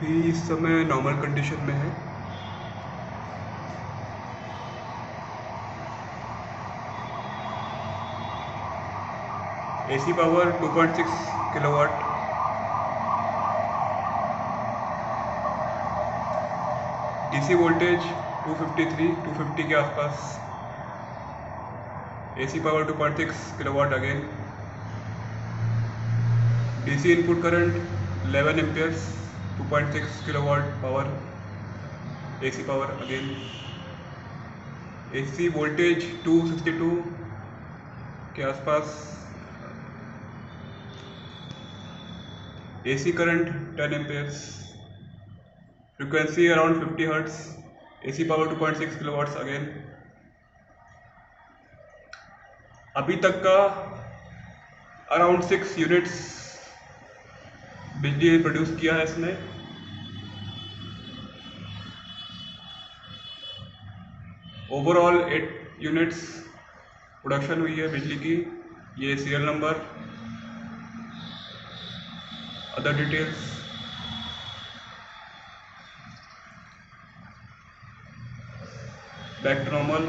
भी इस समय नॉर्मल कंडीशन में है। AC power 2.6 kilowatt, DC voltage 250 के आसपास, AC power 2.6 kilowatt again, DC input current 11 amperes, 2.6 kilowatt power, AC power again, AC voltage 262 के आसपास, AC current 10 amperes, frequency around 50 hertz, AC power 2.6 kilowatts again. अभी तक का around 6 units बिजली produce किया है इसने। ओवरऑल 8 यूनिट्स प्रोडक्शन हुई है बिजली की। ये serial number, other details, back to normal.